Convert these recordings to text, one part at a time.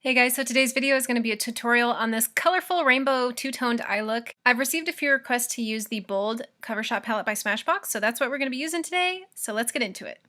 Hey guys, so today's video is going to be a tutorial on this colorful rainbow two-toned eye look. I've received a few requests to use the Bold Cover Shot palette by Smashbox, so that's what we're going to be using today, so let's get into it.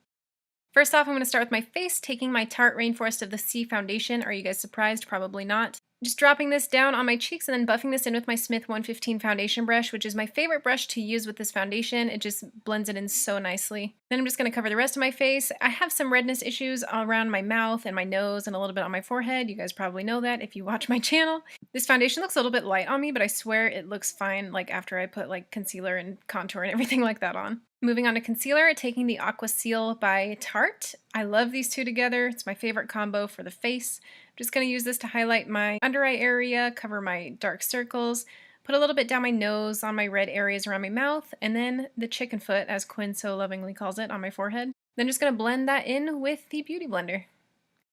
First off, I'm going to start with my face, taking my Tarte Rainforest of the Sea foundation. Are you guys surprised? Probably not. Just dropping this down on my cheeks and then buffing this in with my Smith 115 foundation brush, which is my favorite brush to use with this foundation. It just blends it in so nicely. Then I'm just going to cover the rest of my face. I have some redness issues around my mouth and my nose and a little bit on my forehead. You guys probably know that if you watch my channel. This foundation looks a little bit light on me, but I swear it looks fine like after I put like concealer and contour and everything like that on. Moving on to concealer, taking the Aqua Seal by Tarte. I love these two together. It's my favorite combo for the face. I'm just going to use this to highlight my under eye area, cover my dark circles, put a little bit down my nose on my red areas around my mouth, and then the chicken foot, as Quinn so lovingly calls it, on my forehead. Then just going to blend that in with the Beauty Blender.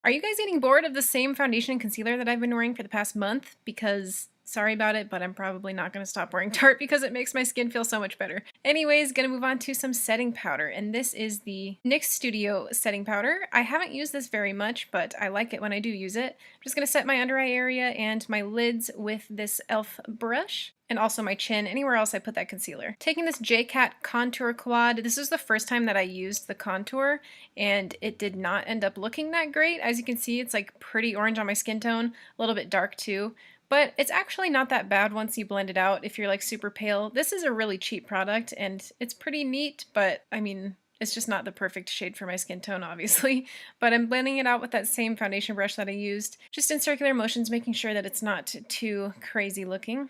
Are you guys getting bored of the same foundation and concealer that I've been wearing for the past month? Because sorry about it, but I'm probably not going to stop wearing Tarte because it makes my skin feel so much better. Anyways, gonna move on to some setting powder, and this is the NYX Studio setting powder. I haven't used this very much, but I like it when I do use it. I'm just gonna set my under eye area and my lids with this e.l.f. brush, and also my chin, anywhere else I put that concealer. Taking this J-Cat Contour Quad, this is the first time that I used the contour, and it did not end up looking that great. As you can see, it's like pretty orange on my skin tone, a little bit dark too. But it's actually not that bad once you blend it out if you're like super pale. This is a really cheap product and it's pretty neat, but I mean, it's just not the perfect shade for my skin tone, obviously. But I'm blending it out with that same foundation brush that I used, just in circular motions, making sure that it's not too crazy looking.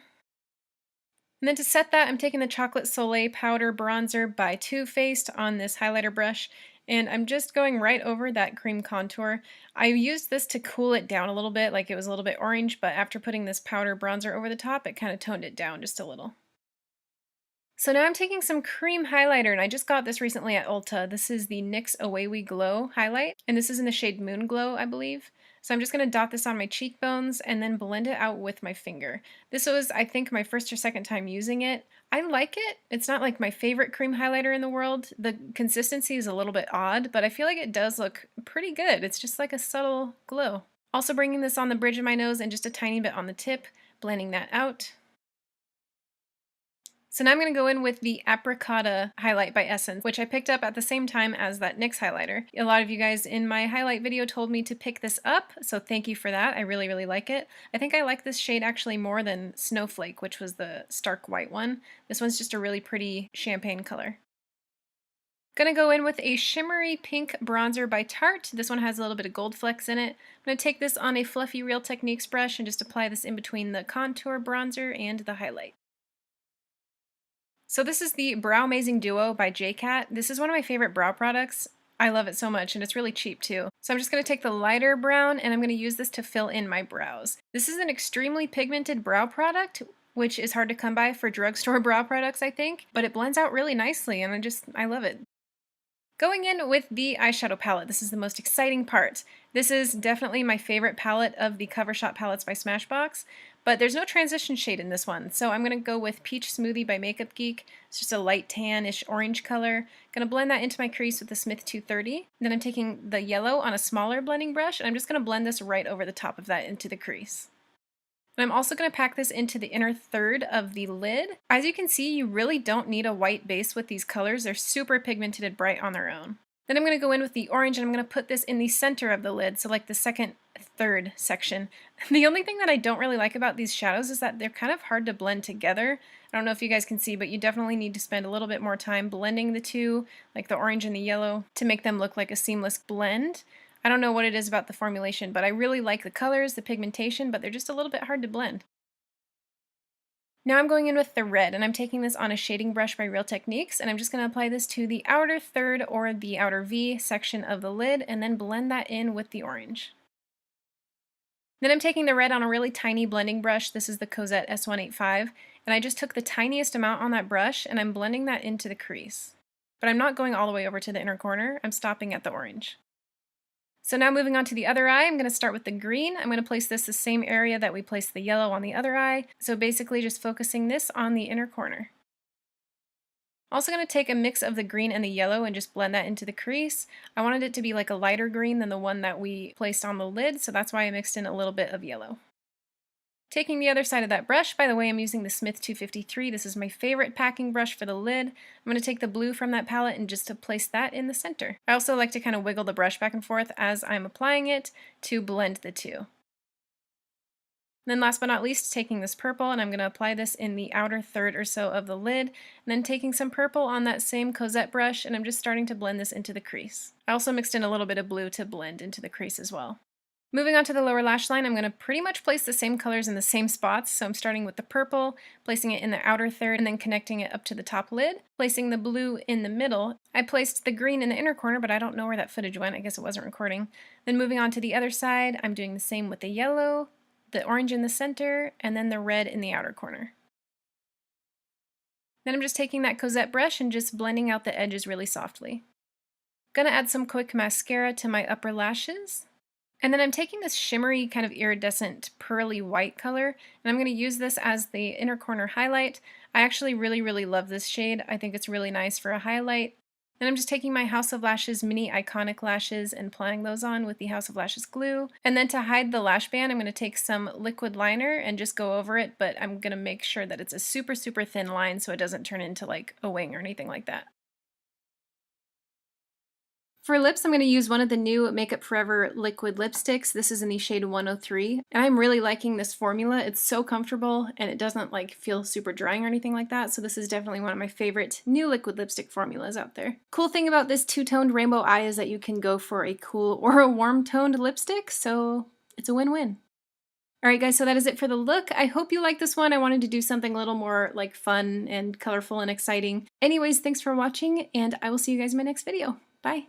And then to set that, I'm taking the Chocolate Soleil Powder Bronzer by Too Faced on this highlighter brush, and I'm just going right over that cream contour. I used this to cool it down a little bit, like it was a little bit orange, but after putting this powder bronzer over the top, it kind of toned it down just a little. So now I'm taking some cream highlighter, and I just got this recently at Ulta. This is the NYX Away We Glow highlight, and this is in the shade Moon Glow, I believe. So I'm just going to dot this on my cheekbones and then blend it out with my finger. This was, I think, my first or second time using it. I like it. It's not like my favorite cream highlighter in the world. The consistency is a little bit odd, but I feel like it does look pretty good. It's just like a subtle glow. Also bringing this on the bridge of my nose and just a tiny bit on the tip, blending that out. So now I'm going to go in with the Apricotta highlight by Essence, which I picked up at the same time as that NYX highlighter. A lot of you guys in my highlight video told me to pick this up, so thank you for that. I really, really like it. I think I like this shade actually more than Snowflake, which was the stark white one. This one's just a really pretty champagne color. Gonna go in with a shimmery pink bronzer by Tarte. This one has a little bit of gold flecks in it. I'm gonna take this on a fluffy Real Techniques brush and just apply this in between the contour bronzer and the highlight. So this is the Brow Amazing Duo by J-Cat. This is one of my favorite brow products. I love it so much, and it's really cheap too. So I'm just going to take the lighter brown and I'm going to use this to fill in my brows. This is an extremely pigmented brow product, which is hard to come by for drugstore brow products, I think, but it blends out really nicely and I love it. Going in with the eyeshadow palette, this is the most exciting part. This is definitely my favorite palette of the Cover Shot palettes by Smashbox, but there's no transition shade in this one, so I'm going to go with Peach Smoothie by Makeup Geek. It's just a light tan-ish orange color. Going to blend that into my crease with the Smith 230. Then I'm taking the yellow on a smaller blending brush, and I'm just going to blend this right over the top of that into the crease. And I'm also going to pack this into the inner third of the lid. As you can see, you really don't need a white base with these colors. They're super pigmented and bright on their own. Then I'm going to go in with the orange and I'm going to put this in the center of the lid, so like the second, third section. The only thing that I don't really like about these shadows is that they're kind of hard to blend together. I don't know if you guys can see, but you definitely need to spend a little bit more time blending the two, like the orange and the yellow, to make them look like a seamless blend. I don't know what it is about the formulation, but I really like the colors, the pigmentation, but they're just a little bit hard to blend. Now I'm going in with the red, and I'm taking this on a shading brush by Real Techniques, and I'm just going to apply this to the outer third or the outer V section of the lid, and then blend that in with the orange. Then I'm taking the red on a really tiny blending brush. This is the Cosette S185, and I just took the tiniest amount on that brush, and I'm blending that into the crease. But I'm not going all the way over to the inner corner, I'm stopping at the orange. So now moving on to the other eye, I'm going to start with the green. I'm going to place this the same area that we placed the yellow on the other eye. So basically just focusing this on the inner corner. Also going to take a mix of the green and the yellow and just blend that into the crease. I wanted it to be like a lighter green than the one that we placed on the lid, so that's why I mixed in a little bit of yellow. Taking the other side of that brush, by the way, I'm using the Smith 253. This is my favorite packing brush for the lid. I'm going to take the blue from that palette and just to place that in the center. I also like to kind of wiggle the brush back and forth as I'm applying it to blend the two. And then last but not least, taking this purple, and I'm going to apply this in the outer third or so of the lid, and then taking some purple on that same Cosette brush, and I'm just starting to blend this into the crease. I also mixed in a little bit of blue to blend into the crease as well. Moving on to the lower lash line, I'm going to pretty much place the same colors in the same spots, so I'm starting with the purple, placing it in the outer third, and then connecting it up to the top lid, placing the blue in the middle. I placed the green in the inner corner, but I don't know where that footage went, I guess it wasn't recording. Then moving on to the other side, I'm doing the same with the yellow, the orange in the center, and then the red in the outer corner. Then I'm just taking that Cosette brush and just blending out the edges really softly. Gonna add some quick mascara to my upper lashes. And then I'm taking this shimmery kind of iridescent pearly white color, and I'm going to use this as the inner corner highlight. I actually really love this shade. I think it's really nice for a highlight. And I'm just taking my House of Lashes mini iconic lashes and applying those on with the House of Lashes glue. And then to hide the lash band, I'm going to take some liquid liner and just go over it, but I'm going to make sure that it's a super thin line so it doesn't turn into like a wing or anything like that. For lips, I'm going to use one of the new Makeup Forever liquid lipsticks. This is in the shade 103, and I'm really liking this formula. It's so comfortable, and it doesn't like feel super drying or anything like that, so this is definitely one of my favorite new liquid lipstick formulas out there. Cool thing about this two-toned rainbow eye is that you can go for a cool or a warm-toned lipstick, so it's a win-win. Alright guys, so that is it for the look. I hope you like this one. I wanted to do something a little more like fun and colorful and exciting. Anyways, thanks for watching, and I will see you guys in my next video. Bye!